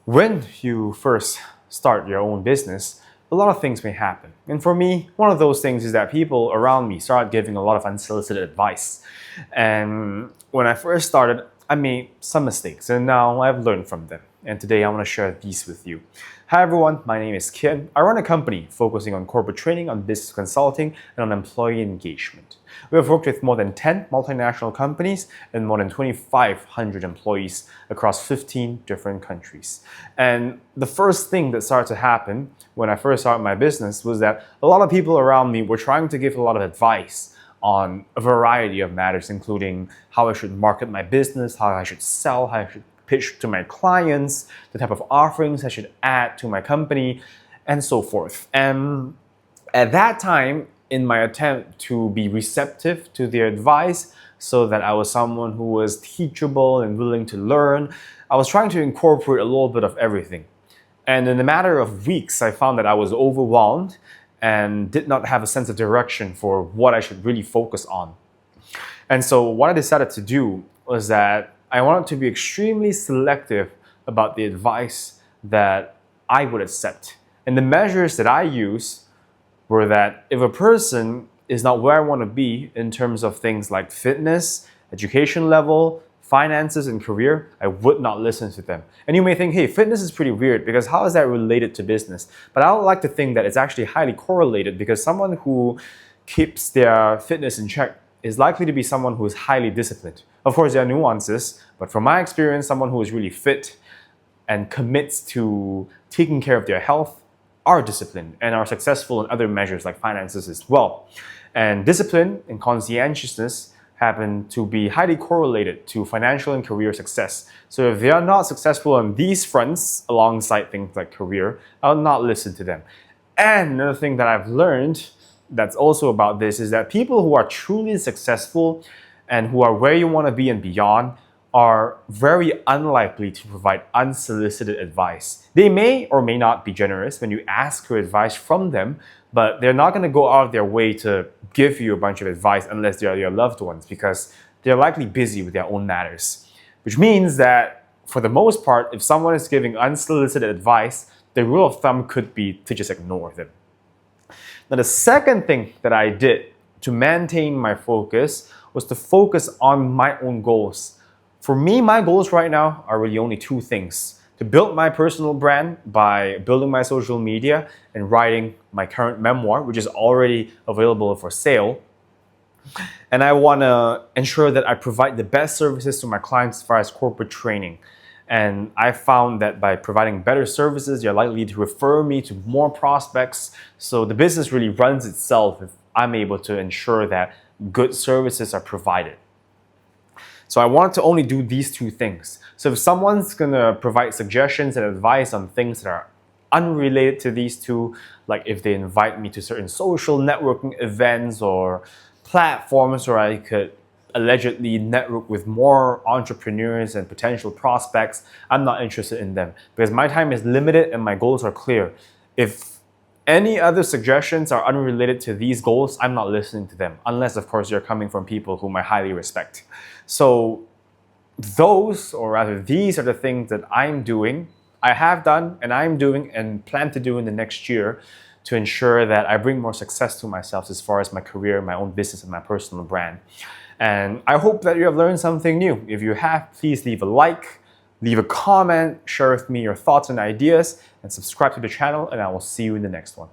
When you first start your own business, a lot of things may happen. And for me, one of those things is that people around me start giving a lot of unsolicited advice. And when I first started, I made some mistakes, and now I've learned from them. And today I want to share these with you. Hi everyone, my name is Kian. I run a company focusing on corporate training, on business consulting, and on employee engagement. We have worked with more than 10 multinational companies and more than 2,500 employees across 15 different countries. And the first thing that started to happen when I first started my business was that a lot of people around me were trying to give a lot of advice on a variety of matters, including how I should market my business, how I should sell, how I should pitch to my clients, the type of offerings I should add to my company, and so forth. And at that time, in my attempt to be receptive to their advice, so that I was someone who was teachable and willing to learn, I was trying to incorporate a little bit of everything. And in a matter of weeks, I found that I was overwhelmed and did not have a sense of direction for what I should really focus on. And so what I decided to do was that I wanted to be extremely selective about the advice that I would accept. And the measures that I use were that if a person is not where I want to be in terms of things like fitness, education level, finances, and career, I would not listen to them. And you may think, hey, fitness is pretty weird because how is that related to business? But I would like to think that it's actually highly correlated because someone who keeps their fitness in check is likely to be someone who is highly disciplined. Of course, there are nuances, but from my experience, someone who is really fit and commits to taking care of their health are disciplined and are successful in other measures like finances as well. And discipline and conscientiousness happen to be highly correlated to financial and career success. So if they are not successful on these fronts alongside things like career, I'll not listen to them. And another thing that I've learned that's also about this is that people who are truly successful and who are where you want to be and beyond are very unlikely to provide unsolicited advice. They may or may not be generous when you ask for advice from them, but they're not going to go out of their way to give you a bunch of advice unless they are your loved ones because they're likely busy with their own matters. Which means that for the most part, if someone is giving unsolicited advice, the rule of thumb could be to just ignore them. Now, the second thing that I did to maintain my focus was to focus on my own goals. For me, my goals right now are really only two things. To build my personal brand by building my social media and writing my current memoir, which is already available for sale. And I want to ensure that I provide the best services to my clients as far as corporate training. And I found that by providing better services, you're likely to refer me to more prospects. So the business really runs itself if I'm able to ensure that good services are provided. So I wanted to only do these two things. So if someone's gonna provide suggestions and advice on things that are unrelated to these two, like if they invite me to certain social networking events or platforms where I could allegedly network with more entrepreneurs and potential prospects, I'm not interested in them because my time is limited and my goals are clear. If any other suggestions are unrelated to these goals, I'm not listening to them, unless of course you're coming from people whom I highly respect. So those, or rather these are the things that I'm doing, I have done and I'm doing and plan to do in the next year to ensure that I bring more success to myself as far as my career, my own business, and my personal brand. And I hope that you have learned something new. If you have, please leave a like, leave a comment, share with me your thoughts and ideas, and subscribe to the channel, and I will see you in the next one.